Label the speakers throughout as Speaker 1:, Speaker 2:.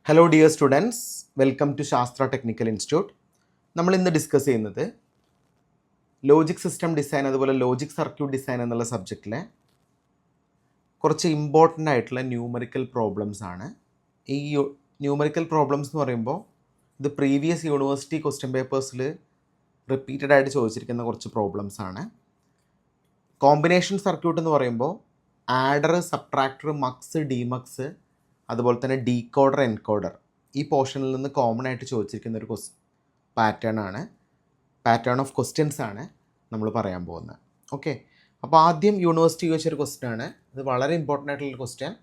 Speaker 1: Hello dear students, welcome to Shastra technical institute. നമ്മൾ ഇന്ന് discuss ചെയ്യുന്നത് ലോജിക് സിസ്റ്റം ഡിസൈൻ അതുപോലെ ലോജിക് സർക്യൂട്ട് ഡിസൈൻ എന്നുള്ള സബ്ജക്റ്റിലെ കുറച്ച് ഇമ്പോർട്ടൻ്റ് ആയിട്ടുള്ള ന്യൂമറിക്കൽ പ്രോബ്ലംസ് ആണ്. ഈ ന്യൂമറിക്കൽ പ്രോബ്ലംസ് എന്ന് പറയുമ്പോൾ ഇത് പ്രീവിയസ് യൂണിവേഴ്സിറ്റി ക്വസ്റ്റ്യൻ പേപ്പേഴ്സിൽ റിപ്പീറ്റഡ് ആയിട്ട് ചോദിച്ചിരിക്കുന്ന കുറച്ച് പ്രോബ്ലംസ് ആണ്. കോമ്പിനേഷൻ സർക്യൂട്ട് എന്ന് പറയുമ്പോൾ ആഡർ, സബ്ട്രാക്ടർ, മക്സ്, ഡിമക്സ്, അതുപോലെ തന്നെ ഡീകോഡർ, എൻകോഡർ, ഈ പോർഷനിൽ നിന്ന് കോമൺ ആയിട്ട് ചോദിച്ചിരിക്കുന്ന ഒരു പാറ്റേൺ ഓഫ് ക്വസ്റ്റ്യൻസ് ആണ് നമ്മൾ പറയാൻ പോകുന്നത്. ഓക്കെ, അപ്പോൾ ആദ്യം യൂണിവേഴ്സിറ്റി ചോദിച്ചൊരു ക്വസ്റ്റ്യൻ ആണ്. ഇത് വളരെ ഇമ്പോർട്ടൻ്റ് ആയിട്ടുള്ള ക്വസ്റ്റ്യൻ.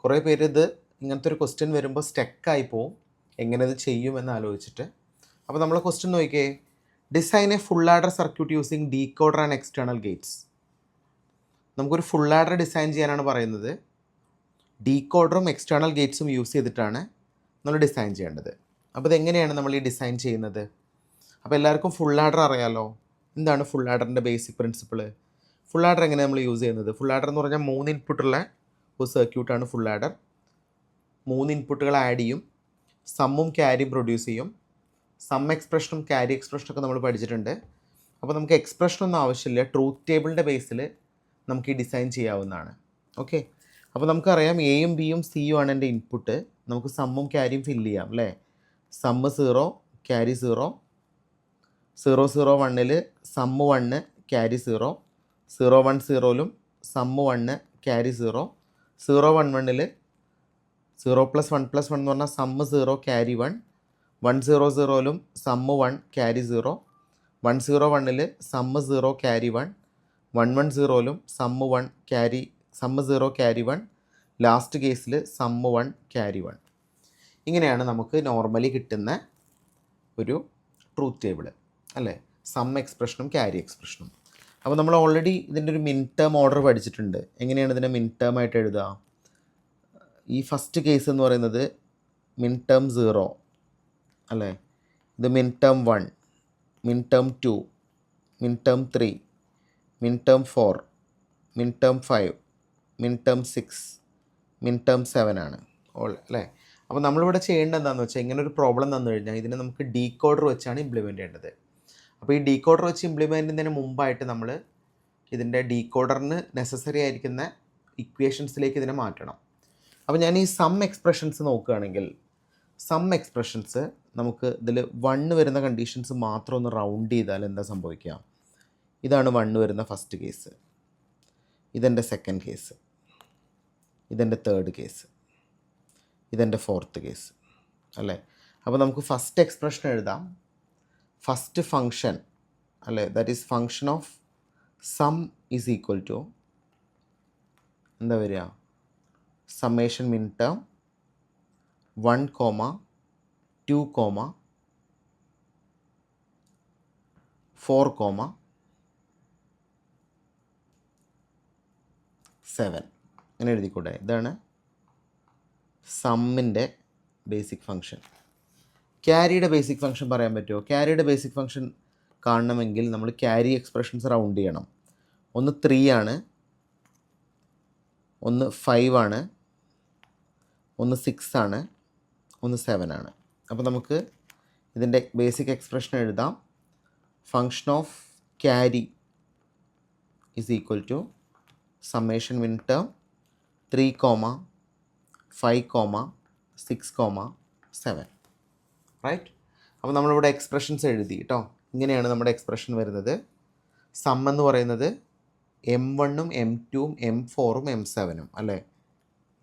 Speaker 1: കുറേ പേര് ഇത് ഇങ്ങനത്തെ ഒരു ക്വസ്റ്റ്യൻ വരുമ്പോൾ സ്റ്റക്കായി പോവും, എങ്ങനെ ഇത് ചെയ്യുമെന്ന് ആലോചിച്ചിട്ട്. അപ്പോൾ നമ്മൾ ക്വസ്റ്റ്യൻ നോക്കിയേ, design A full adder circuit using decoder and external Gates. നമുക്കൊരു ഫുൾ ആഡർ ഡിസൈൻ ചെയ്യാനാണ് പറയുന്നത്. ഡീകോഡറും എക്സ്റ്റേണൽ ഗേറ്റ്സും യൂസ് ചെയ്തിട്ടാണ് നമ്മൾ ഡിസൈൻ ചെയ്യേണ്ടത്. അപ്പോൾ ഇതെങ്ങനെയാണ് നമ്മൾ ഈ ഡിസൈൻ ചെയ്യുന്നത്? അപ്പോൾ എല്ലാവർക്കും ഫുൾ ആഡർ അറിയാമല്ലോ. എന്താണ് ഫുൾ ആഡറിൻ്റെ ബേസിക് പ്രിൻസിപ്പിൾ? ഫുൾ ആഡർ എങ്ങനെ നമ്മൾ യൂസ് ചെയ്യുന്നത്? ഫുൾ ആഡർ എന്ന് പറഞ്ഞാൽ 3 ഇൻപുട്ടുള്ള ഒരു സർക്യൂട്ടാണ് ഫുൾ ആഡർ. 3 ഇൻപുട്ടുകൾ ആഡ് ചെയ്യും, സമ്മും ക്യാരിയും പ്രൊഡ്യൂസ് ചെയ്യും. സം എക്സ്പ്രഷനും ക്യാരി എക്സ്പ്രഷനൊക്കെ നമ്മൾ പഠിച്ചിട്ടുണ്ട്. അപ്പോൾ നമുക്ക് എക്സ്പ്രഷനൊന്നും ആവശ്യമില്ല, ട്രൂത്ത് ടേബിളിൻ്റെ ബേസിൽ നമുക്ക് ഈ ഡിസൈൻ ചെയ്യാവുന്നതാണ്. ഓക്കെ, അപ്പോൾ നമുക്കറിയാം എയും ബിയും സിയും ആണ് എൻ്റെ ഇൻപുട്ട്. നമുക്ക് സമ്മും ക്യാരിയും ഫില്ല് ചെയ്യാം അല്ലേ. Sum 0, carry 0. 0 0 1ൽ സമ്മ് 1, ക്യാരി 0. 0 1 0ലും സമ്മ് 1, ക്യാരി 0. 0 1 1ൽ 0 + 1 + 1 എന്ന് പറഞ്ഞാൽ സമ്മ് 0, ക്യാരി 1. 1 0 0ലും സമ്മ് 1, ക്യാരി 0. 1 0 1ൽ സമ്മ് 0, ക്യാരി 1. 1 1 0ലും sum 1, carry sum 0, carry 1. Last കേസിൽ സമ്മ് 1, ക്യാരി 1. ഇങ്ങനെയാണ് നമുക്ക് നോർമലി കിട്ടുന്ന ഒരു ട്രൂത്ത് ടേബിൾ അല്ലേ, സം എക്സ്പ്രഷനും ക്യാരി എക്സ്പ്രഷനും. അപ്പോൾ നമ്മൾ ഓൾറെഡി ഇതിൻ്റെ ഒരു മിൻ ടേം ഓർഡർ പഠിച്ചിട്ടുണ്ട്. എങ്ങനെയാണ് ഇതിനെ മിൻ ടേം ആയിട്ട് എഴുതുക? ഈ ഫസ്റ്റ് കേസ് എന്ന് പറയുന്നത് മിൻ ടേം 0 അല്ലേ, ഇത് മിൻ ടേം 1, മിൻ ടേം 2, മിൻ ടേം 3, മിൻ ടേം 4, മിൻ ടേം 5, മിൻ ടേം 6, മിൻ ടേം 7 ആണ് അല്ലേ. അപ്പോൾ നമ്മളിവിടെ ചെയ്യേണ്ടത് എന്താണെന്ന് വെച്ചാൽ, ഇങ്ങനെ ഒരു പ്രോബ്ലം തന്നു കഴിഞ്ഞാൽ ഇതിനെ നമുക്ക് ഡീകോഡർ വെച്ചാണ് ഇംപ്ലിമെൻറ്റ് ചെയ്യേണ്ടത്. അപ്പോൾ ഈ ഡീകോഡർ വെച്ച് ഇംപ്ലിമെൻറ്റ് ചെയ്യുന്നതിന് മുമ്പായിട്ട് നമ്മൾ ഇതിൻ്റെ ഡീകോഡറിന് നെസസറി ആയിരിക്കുന്ന ഇക്വേഷൻസിലേക്ക് ഇതിനെ മാറ്റണം. അപ്പോൾ ഞാൻ ഈ സം എക്സ്പ്രഷൻസ് നോക്കുകയാണെങ്കിൽ, സം എക്സ്പ്രഷൻസ് നമുക്ക് ഇതിൽ 1 വരുന്ന കണ്ടീഷൻസ് മാത്രം ഒന്ന് റൗണ്ട് ചെയ്താൽ എന്താ സംഭവിക്കുക? ഇതാണ് 1 വരുന്ന ഫസ്റ്റ് കേസ്, ഇതെൻ്റെ സെക്കൻഡ് കേസ്, ഇതെൻ്റെ തേർഡ് കേസ്, ഇതെൻ്റെ ഫോർത്ത് കേസ് അല്ലേ. അപ്പോൾ നമുക്ക് ഫസ്റ്റ് എക്സ്പ്രഷൻ എഴുതാം. ഫസ്റ്റ് ഫങ്ഷൻ അല്ലേ, that is function of sum is equal to എന്താ വരിക? സമ്മേഷൻ മിൻ ടേം 1, 2, 4, 7 അങ്ങനെ എഴുതിക്കൂടെ? ഇതാണ് സമ്മിൻ്റെ ബേസിക് ഫങ്ഷൻ. ക്യാരിയുടെ ബേസിക് ഫങ്ഷൻ പറയാൻ പറ്റുമോ? ക്യാരിയുടെ ബേസിക് ഫങ്ഷൻ കാണണമെങ്കിൽ നമ്മൾ ക്യാരി എക്സ്പ്രഷൻസ് റൗണ്ട് ചെയ്യണം. ഒന്ന് 3 ആണ്, ഒന്ന് 5 ആണ്, ഒന്ന് 6 ആണ്, ഒന്ന് 7 ആണ്. അപ്പോൾ നമുക്ക് ഇതിൻ്റെ ബേസിക് എക്സ്പ്രഷൻ എഴുതാം. Function of carry is equal to summation min term 3, 5, 6, 7 right. അപ്പോൾ നമ്മളിവിടെ എക്സ്പ്രഷൻസ് എഴുതി കേട്ടോ. ഇങ്ങനെയാണ് നമ്മുടെ എക്സ്പ്രഷൻ വരുന്നത്. സം എന്ന് പറയുന്നത് M1ഉം M2ഉം M4ഉം M7ഉം അല്ലേ.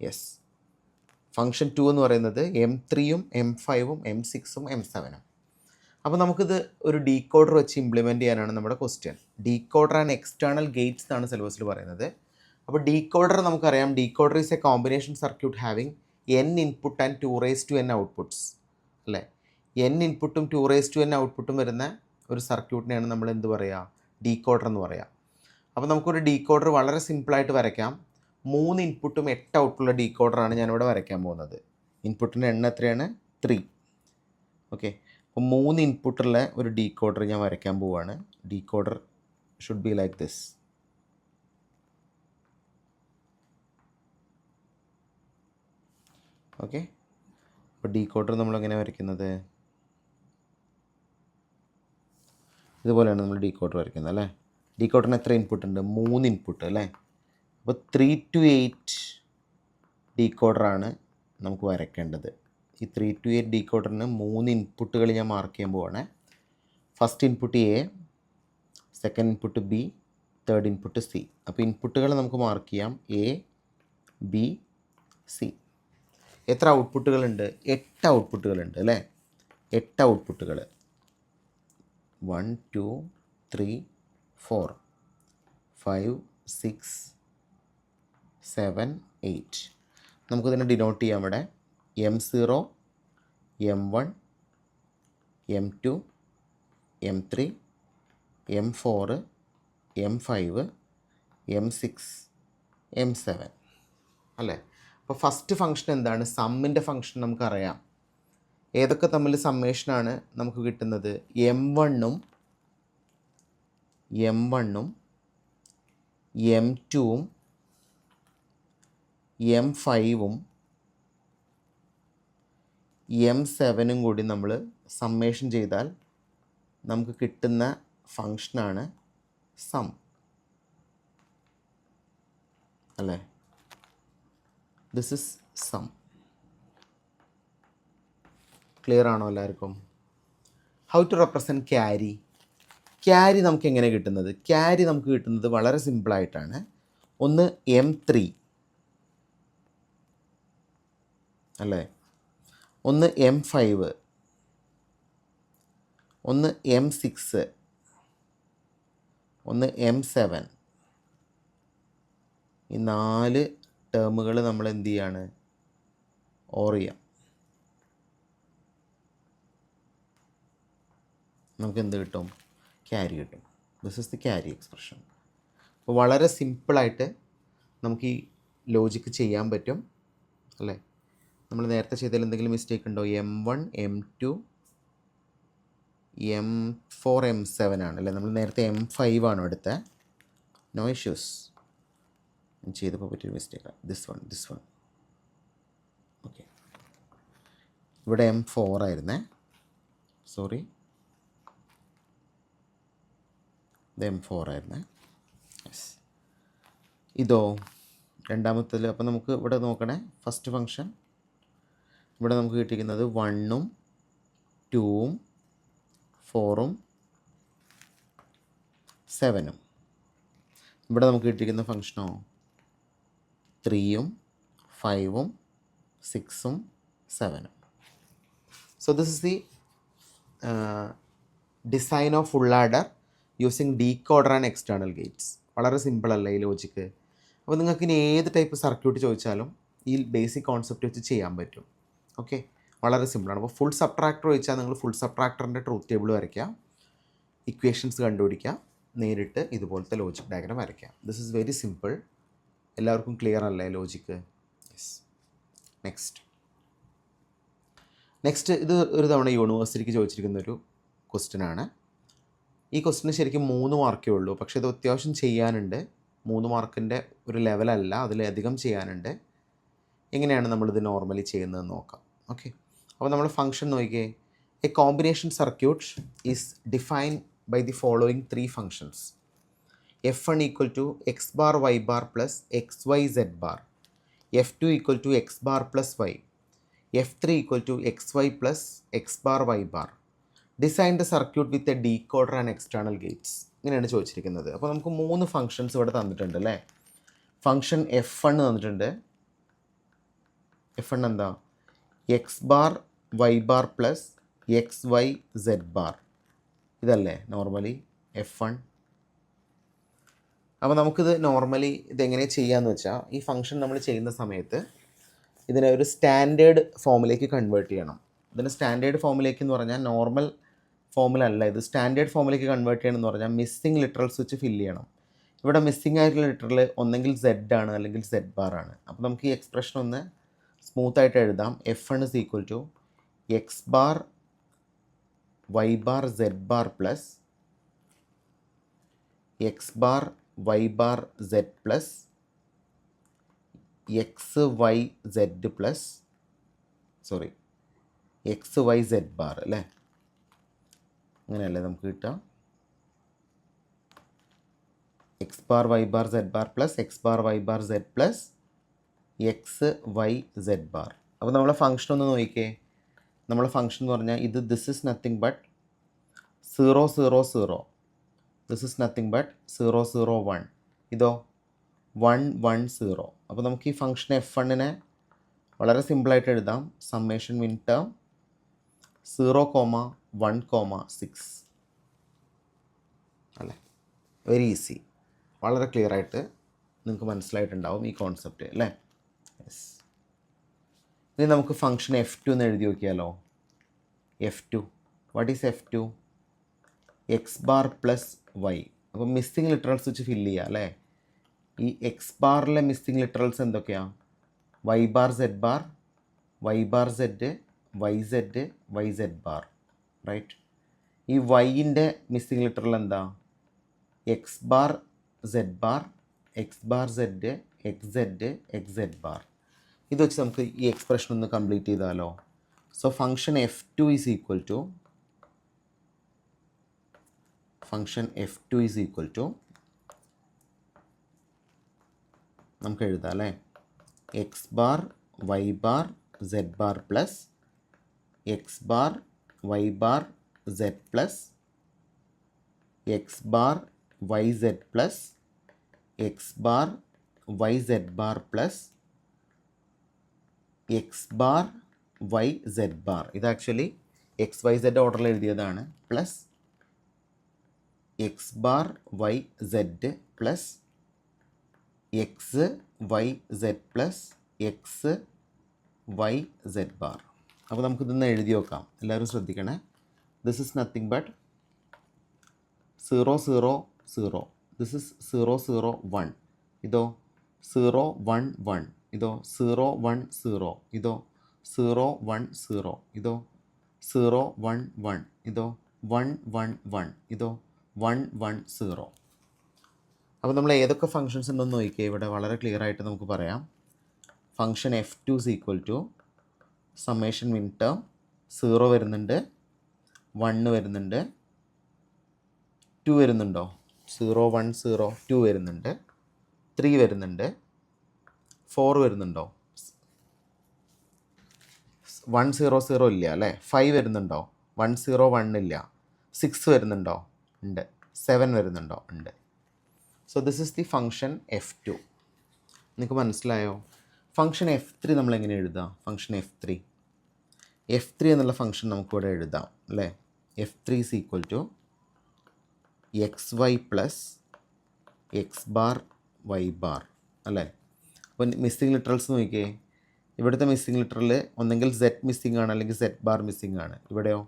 Speaker 1: യെസ്. ഫങ്ഷൻ 2 എന്ന് പറയുന്നത് M3ഉം M5ഉം M6ഉം M7ഉം. അപ്പോൾ നമുക്കിത് ഒരു ഡീകോഡർ വെച്ച് ഇംപ്ലിമെൻറ്റ് ചെയ്യാനാണ് നമ്മുടെ question. Decoder and external Gates എന്നാണ് സിലബസിൽ പറയുന്നത്. അപ്പോൾ ഡീകോഡർ നമുക്കറിയാം, decoder is A combination circuit having n input and 2n outputs അല്ലേ. n ഇൻപുട്ടും 2n ഔട്ട്പുട്ടും വരുന്ന ഒരു സർക്യൂട്ടിനെയാണ് നമ്മൾ എന്ത് പറയുക? ഡീകോഡർ എന്ന് പറയുക. അപ്പോൾ നമുക്കൊരു ഡീകോഡർ വളരെ സിമ്പിളായിട്ട് വരയ്ക്കാം. 3 ഇൻപുട്ടും 8 ഔട്ടുള്ള ഡീകോഡറാണ് ഞാനിവിടെ വരയ്ക്കാൻ പോകുന്നത്. ഇൻപുട്ടിൻ്റെ എണ്ണം എത്രയാണ്? 3. ഓക്കെ, അപ്പോൾ 3 ഇൻപുട്ടുള്ള ഒരു ഡീകോഡർ ഞാൻ വരയ്ക്കാൻ പോവുകയാണ്. Decoder should be like this. Okay, അപ്പോൾ ഡീകോഡർ നമ്മളെങ്ങനെ വരയ്ക്കുന്നത്? ഇതുപോലെയാണ് നമ്മൾ ഡീകോഡർ വരയ്ക്കുന്നത് അല്ലേ. ഡീകോഡറിന് എത്ര ഇൻപുട്ട് ഉണ്ട്? 3 ഇൻപുട്ട് അല്ലേ. അപ്പോൾ 3 to 8 ഡീകോഡറാണ് നമുക്ക് വരയ്ക്കേണ്ടത്. ഈ 3 to 8 ഡീകോഡറിന് 3 ഇൻപുട്ടുകൾ ഞാൻ മാർക്ക് ചെയ്യാൻ പോവാണ്. First input A, second input B, third input C. അപ്പോൾ ഇൻപുട്ടുകൾ നമുക്ക് മാർക്ക് ചെയ്യാം എ, ബി, സി. എത്ര ഔട്ട്പുട്ടുകളുണ്ട്? 8 ഔട്ട്പുട്ടുകളുണ്ട് അല്ലേ. 8 ഔട്ട്പുട്ടുകൾ 1 2 3 4 5 6 7 8. നമുക്കിതിനെ ഡിനോട്ട് ചെയ്യാം ഇവിടെ M0, M1, M2, M3, M4, M5, M6, M7 അല്ലേ. അപ്പോൾ ഫസ്റ്റ് ഫംഗ്ഷൻ എന്താണ്? സമ്മിൻ്റെ ഫംഗ്ഷൻ നമുക്കറിയാം. ഏതൊക്കെ തമ്മിൽ സമ്മേഷനാണ് നമുക്ക് കിട്ടുന്നത്? M1ഉം M2ഉം M5ഉം M7ഉം കൂടി നമ്മൾ സമ്മേഷൻ ചെയ്താൽ നമുക്ക് കിട്ടുന്ന ഫംഗ്ഷനാണ് സം അല്ലേ. This is some. ക്ലിയർ ആണോ എല്ലാവർക്കും? How to represent carry? Carry നമുക്ക് എങ്ങനെ കിട്ടുന്നത്? ക്യാരി നമുക്ക് കിട്ടുന്നത് വളരെ സിമ്പിളായിട്ടാണ്. ഒന്ന് M3 അല്ലേ, ഒന്ന് M5, ഒന്ന് M6, ഒന്ന് M7. ഈ 4 ടേമുകൾ നമ്മൾ എന്ത് ചെയ്യാണ്? ഓർ ചെയ്യാം. നമുക്ക് എന്ത് കിട്ടും? ക്യാരി കിട്ടും. This is the carry expression. അപ്പോൾ വളരെ സിമ്പിളായിട്ട് നമുക്ക് ഈ ലോജിക്ക് ചെയ്യാൻ പറ്റും അല്ലേ. നമ്മൾ നേരത്തെ ചെയ്തതിൽ എന്തെങ്കിലും മിസ്റ്റേക്ക് ഉണ്ടോ? M1, M2, M4, M7 ആണ് അല്ലേ. നമ്മൾ നേരത്തെ M5 ആണോ എടുത്തത്? No issues. ചെയ്തപ്പോൾ പറ്റിയൊരു മിസ്റ്റേക്കാണ്. This one okay. ഇവിടെ M4 ആയിരുന്നേ, സോറി, ഇത് M4 ആയിരുന്നേ. യെസ്. ഇതോ രണ്ടാമത്തേൽ. അപ്പോൾ നമുക്ക് ഇവിടെ നോക്കണേ, ഫസ്റ്റ് ഫംഗ്ഷൻ ഇവിടെ നമുക്ക് കിട്ടിയിരിക്കുന്നത് 1ഉം 2ഉം 4ഉം 7ഉം. ഇവിടെ നമുക്ക് കിട്ടിയിരിക്കുന്ന ഫംഗ്ഷനോ 3ഉം 5ഉം 6ഉം 7ഉം. So this is the design of full adder using decoder and external gates. വളരെ സിമ്പിളല്ലേ ഈ ലോജിക്ക്. അപ്പോൾ നിങ്ങൾക്ക് ഇനി ഏത് ടൈപ്പ് സർക്യൂട്ട് ചോദിച്ചാലും ഈ ബേസിക് കോൺസെപ്റ്റ് വെച്ച് ചെയ്യാൻ പറ്റും. ഓക്കെ, വളരെ സിമ്പിളാണ്. അപ്പോൾ ഫുൾ സബ്ട്രാക്ടർ ചോദിച്ചാൽ നിങ്ങൾ ഫുൾ സബ്ട്രാക്ടറിൻ്റെ ട്രൂത്ത് ടേബിൾ വരയ്ക്കുക, ഇക്വേഷൻസ് കണ്ടുപിടിക്കുക, നേരിട്ട് ഇതുപോലത്തെ ലോജിക് ഡയഗ്രാം വരയ്ക്കുക. This is very simple. എല്ലാവർക്കും ക്ലിയർ അല്ലേ ലോജിക്ക്? യെസ്. നെക്സ്റ്റ് ഇത് ഒരു തവണ യൂണിവേഴ്സിറ്റിക്ക് ചോദിച്ചിരിക്കുന്ന ഒരു ക്വസ്റ്റ്യനാണ്. ഈ ക്വസ്റ്റ്യന് ശരിക്കും 3 മാർക്കേ ഉള്ളൂ, പക്ഷേ ഇത് അത്യാവശ്യം ചെയ്യാനുണ്ട്. 3 മാർക്കിൻ്റെ ഒരു ലെവലല്ല, അതിലധികം ചെയ്യാനുണ്ട്. എങ്ങനെയാണ് നമ്മളിത് നോർമലി ചെയ്യുന്നതെന്ന് നോക്കാം. ഓക്കെ, അപ്പോൾ നമ്മൾ ഫംഗ്ഷൻ നോക്കിയേ. A combination circuit is defined by the following 3 functions. F1 equal to x bar y bar plus xyz bar, F2 equal to x bar plus y, F3 equal to xy plus x bar y bar. Design the circuit with a decoder and external gates. ഇങ്ങനെയാണ് ചോദിച്ചിരിക്കുന്നത്. അപ്പോൾ നമുക്ക് 3 functions ഇവിടെ തന്നിട്ടുണ്ട് അല്ലേ. Function F1 തന്നിട്ടുണ്ട്. F1 എന്താ? X bar Y bar plus X Y Z bar. ഇതല്ലേ നോർമലി F1. അപ്പോൾ നമുക്കിത് നോർമലി ഇതെങ്ങനെ ചെയ്യാമെന്ന് വെച്ചാൽ, ഈ ഫംഗ്ഷൻ നമ്മൾ ചെയ്യുന്ന സമയത്ത് ഇതിനെ ഒരു സ്റ്റാൻഡേർഡ് ഫോമിലേക്ക് കൺവേർട്ട് ചെയ്യണം. ഇതിന് സ്റ്റാൻഡേർഡ് ഫോമിലേക്ക് എന്ന് പറഞ്ഞാൽ നോർമൽ ഫോമിലല്ല, ഇത് സ്റ്റാൻഡേർഡ് ഫോമിലേക്ക് കൺവേർട്ട് ചെയ്യണമെന്ന് പറഞ്ഞാൽ മിസ്സിംഗ് ലിറ്ററൽസ് വെച്ച് ഫില്ല് ചെയ്യണം. ഇവിടെ മിസ്സിംഗ് ആയിട്ടുള്ള ലിറ്ററൽ ഒന്നെങ്കിൽ Z ആണ് അല്ലെങ്കിൽ Z ബാർ ആണ്. അപ്പോൾ നമുക്ക് ഈ എക്സ്പ്രഷൻ ഒന്ന് സ്മൂത്തായിട്ട് എഴുതാം. F1 is equal to x bar Y bar Z bar plus X bar Y bar Z plus X Y Z plus X Y Z bar അല്ലേ, അങ്ങനെയല്ലേ നമുക്ക് കിട്ടുക. X bar Y bar Z bar plus X bar Y bar Z plus X Y Z bar. അപ്പോൾ നമ്മളെ function ഒന്ന് നോക്കിക്കേ. നമ്മളെ function എന്ന് പറഞ്ഞാൽ ഇത് this is nothing but 0 0 0, this is nothing but 0 0 1, ഇതോ 1 1 0. അപ്പോൾ നമുക്ക് ഈ ഫംഗ്ഷൻ f1നെ വളരെ സിമ്പിളായിട്ട് എഴുതാം. സമ്മേഷൻ മിൻ ടേം 0, 1, 6 അല്ലേ. വെരി ഈസി, വളരെ ക്ലിയർ ആയിട്ട് നിങ്ങൾക്ക് മനസ്സിലായിട്ടുണ്ടാവും ഈ കോൺസെപ്റ്റ് അല്ലേ. യെസ്. ഇനി നമുക്ക് ഫംഗ്ഷൻ f2 എന്ന് എഴുതി നോക്കിയാലോ. f2, what is f2? X bar plus y. അപ്പോൾ മിസ്സിങ് ലിറ്ററൽസ് വെച്ച് ഫില്ല് ചെയ്യുക അല്ലേ. ഈ എക്സ് ബാറിലെ മിസ്സിങ് ലിറ്ററൽസ് എന്തൊക്കെയാണ്? Y bar Z bar, Y bar z, y z, y Z bar, right. ഈ വൈൻ്റെ മിസ്സിങ് ലിറ്ററൽ എന്താ? X bar Z bar, x bar z, x z, x z bar. ഇത് വെച്ച് നമുക്ക് ഈ എക്സ്പ്രഷൻ ഒന്ന് കംപ്ലീറ്റ് ചെയ്താലോ. So function f2 is equal to നമുക്ക് എഴുതാം അല്ലേ. X bar Y bar Z bar plus X bar Y bar Z plus X bar y Z plus X bar y Z bar plus X bar y Z bar. ഇത് actually x Y z ഓർഡറിൽ എഴുതിയതാണ്. Plus X bar y Z plus X Y Z plus X Y Z bar. അപ്പോൾ നമുക്കിതൊന്ന് എഴുതി നോക്കാം. എല്ലാവരും ശ്രദ്ധിക്കണേ. This is nothing but 0 0 0, this is 0 0 1, ഇതോ 0 1 1, ഇതോ 0 1 0, ഇതോ 0 1 0, ഇതോ 0 1 1, ഇതോ 1 1 1, ഇതോ 1 1 0. അപ്പോൾ നമ്മൾ ഏതൊക്കെ ഫങ്ഷൻസ് ഉണ്ടെന്ന് നോക്കിയാൽ ഇവിടെ വളരെ ക്ലിയർ ആയിട്ട് നമുക്ക് പറയാം. Function f2 is equal to summation min term 0 വരുന്നുണ്ട്, 1 വരുന്നുണ്ട്, 2 വരുന്നുണ്ടോ? 0 1 0 2 വരുന്നുണ്ട്, 3 വരുന്നുണ്ട്, 4 വരുന്നുണ്ടോ? 1 0 0 ഇല്ല അല്ലേ. 5 വരുന്നുണ്ടോ? 1 0 1 ഇല്ല. 6 വരുന്നുണ്ടോ? ഉണ്ട്. 7 വരുന്നുണ്ടോ? ഉണ്ട്. So this is the function f2. നിങ്ങൾക്ക് മനസ്സിലായോ? ഫംഗ്ഷൻ f3 നമ്മളെങ്ങനെ എഴുതാം? ഫംഗ്ഷൻ f3 എന്നുള്ള ഫംഗ്ഷൻ നമുക്കിവിടെ എഴുതാം അല്ലേ. f3 is equal to X y plus X bar Y bar അല്ലേ. അപ്പോൾ മിസ്സിങ് ലിറ്ററൽസ് നോക്കിയേ. ഇവിടുത്തെ മിസ്സിങ് ലിറ്ററൽ ഒന്നെങ്കിൽ z മിസ്സിങ് ആണ് അല്ലെങ്കിൽ z ബാർ മിസ്സിങ് ആണ്. ഇവിടെയോ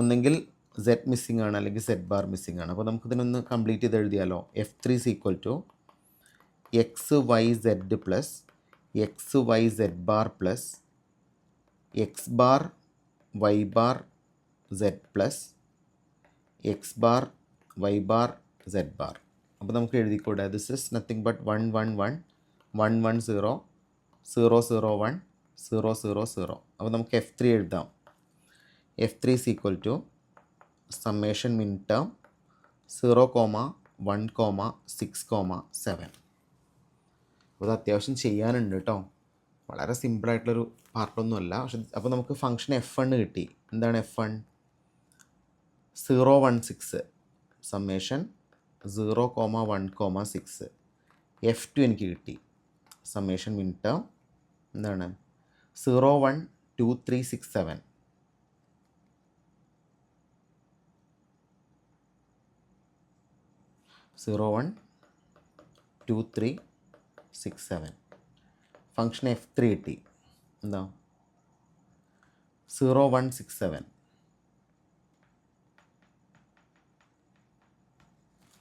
Speaker 1: ഒന്നെങ്കിൽ z മിസ്സിങ് ആണ് അല്ലെങ്കിൽ z ബാർ മിസ്സിങ് ആണ്. അപ്പോൾ നമുക്കിതിനൊന്ന് കംപ്ലീറ്റ് ചെയ്ത് എഴുതിയാലോ. f3 is equal to X Y Z plus X Y Z bar plus X bar Y bar Z plus X bar Y bar Z bar. അപ്പോൾ നമുക്ക് എഴുതിക്കൂടെ. This is nothing but 1 1 1 1 1 0 0 0 1 0 0 0. അപ്പോൾ നമുക്ക് f3 എഴുതാം. f3 is equal to summation min term 0, 1, 6, 7. അപ്പോൾ അത് അത്യാവശ്യം ചെയ്യാനുണ്ട് കേട്ടോ. വളരെ സിമ്പിളായിട്ടുള്ളൊരു പാർട്ടൊന്നുമല്ല. പക്ഷെ അപ്പോൾ നമുക്ക് ഫംഗ്ഷൻ f1 കിട്ടി. എന്താണ് f1? 0 1 6 സമ്മേഷൻ 0, 1, 6. f2 എനിക്ക് കിട്ടി. സമ്മേഷൻ മിൻ ടേം എന്താണ്? 0 1 2 3 6 7. സീറോ 1 2 3 6 7. ഫംഗ്ഷൻ f3 കിട്ടി. എന്താ? 0 1 6 7.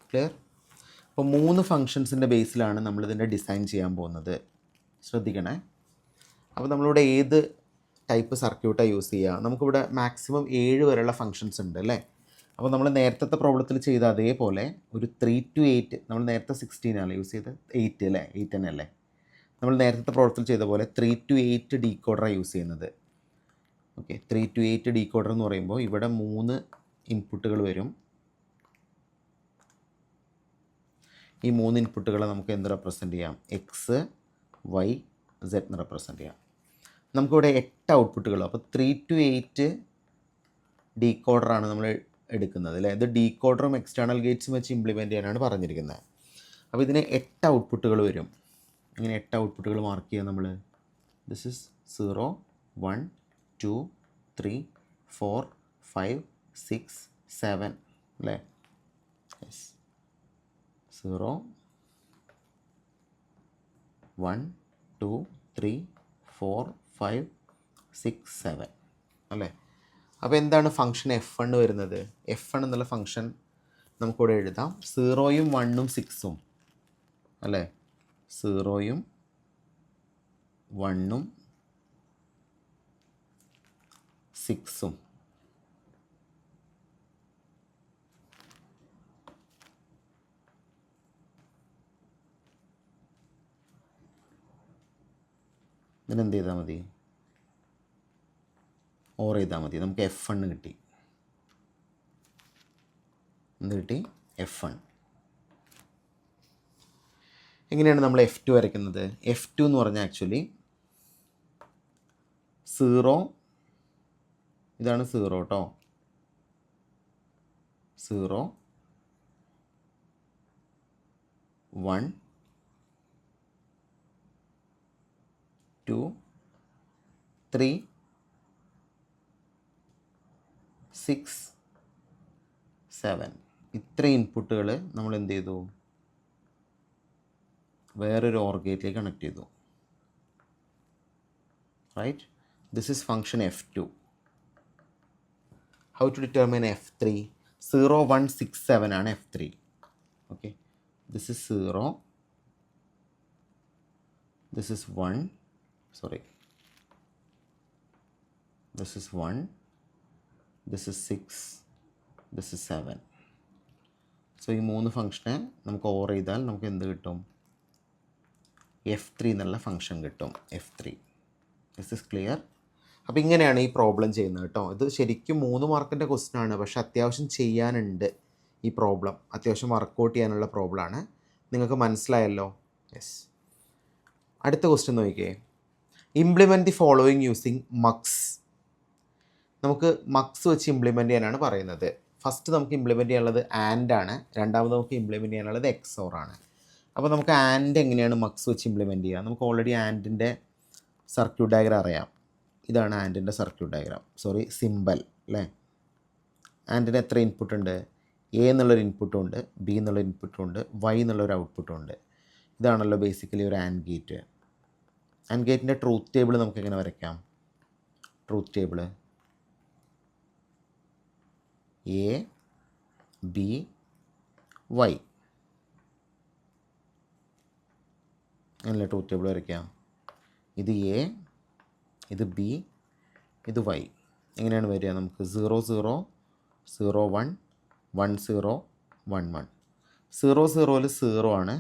Speaker 1: ക്ലിയർ? അപ്പോൾ 3 ഫങ്ഷൻസിൻ്റെ ബേസിലാണ് നമ്മളിതിൻ്റെ ഡിസൈൻ ചെയ്യാൻ പോകുന്നത്. ശ്രദ്ധിക്കണേ. അപ്പോൾ നമ്മളിവിടെ ഏത് ടൈപ്പ് സർക്യൂട്ടാണ് യൂസ് ചെയ്യുക? നമുക്കിവിടെ മാക്സിമം 7 വരെയുള്ള ഫങ്ഷൻസ് ഉണ്ട് അല്ലേ. അപ്പോൾ നമ്മൾ നേരത്തെ പ്രോബ്ലത്തിൽ ചെയ്ത അതേപോലെ ഒരു 3 to 8, നമ്മൾ നേരത്തെ 16 ആണ് യൂസ് ചെയ്തത്, 8 അല്ലേ, 8 തന്നെ അല്ലേ. നമ്മൾ നേരത്തെ പ്രോബ്ലത്തിൽ ചെയ്ത പോലെ 3 to 8 ഡീകോഡറാണ് യൂസ് ചെയ്യുന്നത്. ഓക്കെ, 3 to 8 ഡീകോഡർ എന്ന് പറയുമ്പോൾ ഇവിടെ 3 ഇൻപുട്ടുകൾ വരും. ഈ 3 ഇൻപുട്ടുകളെ നമുക്ക് എന്ത് റെപ്രസെൻ്റ് ചെയ്യാം? എക്സ്, വൈ, സെഡ് എന്ന് റെപ്രസെൻ്റ് ചെയ്യാം. നമുക്കിവിടെ 8 ഔട്ട്പുട്ടുകൾ. അപ്പോൾ 3 to 8 ഡീകോഡറാണ് നമ്മൾ എടുക്കുന്നത് അല്ലേ. ഇത് ഡീകോഡറും എക്സ്റ്റേണൽ ഗേറ്റ്സും വെച്ച് ഇംപ്ലിമെൻറ്റ് ചെയ്യാനാണ് പറഞ്ഞിരിക്കുന്നത്. അപ്പോൾ ഇതിന് 8 ഔട്ട്പുട്ടുകൾ വരും. ഇങ്ങനെ 8 ഔട്ട്പുട്ടുകൾ മാർക്ക് ചെയ്യുക നമ്മൾ. ദിസ് ഇസ് 0, 1, 2, 3, 4, 5, 6, 7 അല്ലേ. യെസ്, 0, 1, 2, 3, 4, 5, 6, 7 അല്ലേ. അപ്പോൾ എന്താണ് ഫംഗ്ഷൻ F1 വരുന്നത്? F1 എന്നുള്ള ഫംഗ്ഷൻ നമുക്കിവിടെ എഴുതാം. 0യും 1ഉം 6ഉം അല്ലേ. 0യും 1ഉം 6ഉം. ഇതിനെന്ത് ചെയ്താൽ മതി? ഓർ ചെയ്താൽ മതി. നമുക്ക് F1 കിട്ടി. എന്ത് കിട്ടി? F1. എങ്ങനെയാണ് നമ്മൾ F2 വരയ്ക്കുന്നത്? F2 എന്ന് പറഞ്ഞാൽ ആക്ച്വലി 0, ഇതാണ് 0 കേട്ടോ. 0, 1, 2, 3, 6, 7 ഇത്ര ഇൻപുട്ടുകൾ നമ്മൾ എന്ത് ചെയ്തു? വേറൊരു OR ഗേറ്റിലേക്ക് കണക്ട് ചെയ്തു. Right. This is function F2. How to determine F3? 0, 1, 6, 7 ആണ് F3. Okay, this is 0, this is 1, sorry, this is 1, this is 6, this is 7. So ഈ 3 ഫംഗ്ഷനെ നമുക്ക് ഓർ ചെയ്താൽ നമുക്ക് എന്ത് കിട്ടും? F3 എന്നുള്ള ഫംഗ്ഷൻ കിട്ടും. F3. This is clear. അപ്പോൾ ഇങ്ങനെയാണ് ഈ പ്രോബ്ലം ചെയ്യുന്നത് കേട്ടോ. ഇത് ശരിക്കും 3 മാർക്കിൻ്റെ ക്വസ്റ്റ്യൻ ആണ്, പക്ഷേ അത്യാവശ്യം ചെയ്യാനുണ്ട് ഈ പ്രോബ്ലം. അത്യാവശ്യം വർക്കൗട്ട് ചെയ്യാനുള്ള പ്രോബ്ലമാണ്. നിങ്ങൾക്ക് മനസ്സിലായല്ലോ? യെസ്. അടുത്ത ക്വസ്റ്റ്യൻ നോക്കിക്കേ. Implement the following using mugs. നമുക്ക് മക്സ് വെച്ച് ഇംപ്ലിമെൻറ്റ് ചെയ്യാനാണ് പറയുന്നത്. ഫസ്റ്റ് നമുക്ക് ഇംപ്ലിമെൻറ്റ് ചെയ്യാനുള്ളത് ആൻഡ് ആണ്. രണ്ടാമത് നമുക്ക് ഇംപ്ലിമെൻറ്റ് ചെയ്യാനുള്ളത് XOR ആണ്. അപ്പോൾ നമുക്ക് ആൻഡ് എങ്ങനെയാണ് മക്സ് വെച്ച് ഇംപ്ലിമെൻറ്റ് ചെയ്യുക? നമുക്ക് ഓൾറെഡി ആൻഡിൻ്റെ സർക്യൂട്ട് ഡയഗ്രാം അറിയാം. ഇതാണ് ആൻഡിൻ്റെ സർക്യൂട്ട് ഡയഗ്രാം, സോറി സിമ്പൽ അല്ലേ. ആൻഡിന് എത്ര ഇൻപുട്ട് ഉണ്ട്? A എന്നുള്ളൊരു ഇൻപുട്ടും ഉണ്ട്, B എന്നുള്ളൊരു ഇൻപുട്ടും ഉണ്ട്, Y എന്നുള്ളൊരു ഔട്ട്പുട്ടും ഉണ്ട്. ഇതാണല്ലോ ബേസിക്കലി ഒരു ആൻഡ് ഗേറ്റ്. ആൻഡ് ഗേറ്റിൻ്റെ ട്രൂത്ത് ടേബിൾ നമുക്ക് എങ്ങനെ വരയ്ക്കാം? Truth table A, B, Y അങ്ങനെയല്ലേ ട്രൂത്ത് ടേബിൾ വരയ്ക്കാം. ഇത് A, ഇത് B, ഇത് Y. എങ്ങനെയാണ് വരിക? നമുക്ക് 0, 0, 0, 1, 1, 0, 1, 1. 0, 0ൽ 0 ആണ്,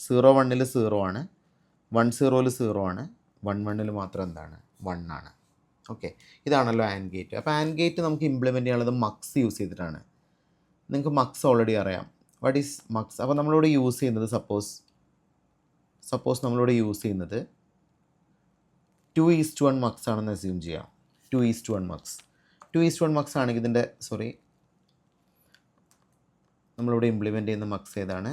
Speaker 1: 0, 1ൽ 0 ആണ്, 1, 0ൽ 0 ആണ്, 1, 1ൽ മാത്രം എന്താണ്? 1 ആണ്. ഓക്കെ, ഇതാണല്ലോ ആൻഡ് ഗേറ്റ്. അപ്പോൾ ആൻഡ് ഗേറ്റ് നമുക്ക് ഇംപ്ലിമെൻറ്റ് ചെയ്യാനുള്ളത് മക്സ് യൂസ് ചെയ്തിട്ടാണ്. നിങ്ങൾക്ക് മക്സ് ഓൾറെഡി അറിയാം. What is mugs? അപ്പോൾ നമ്മളിവിടെ യൂസ് ചെയ്യുന്നത് സപ്പോസ് നമ്മളിവിടെ യൂസ് ചെയ്യുന്നത് 2:1 മക്സ് ആണെന്ന് അസ്യൂം ചെയ്യാം. 2:1 മക്സ്. 2:1 മക്സ് ആണെങ്കിൽ ഇതിൻ്റെ നമ്മളിവിടെ ഇംപ്ലിമെൻറ്റ് ചെയ്യുന്ന മക്സ് ഏതാണ്?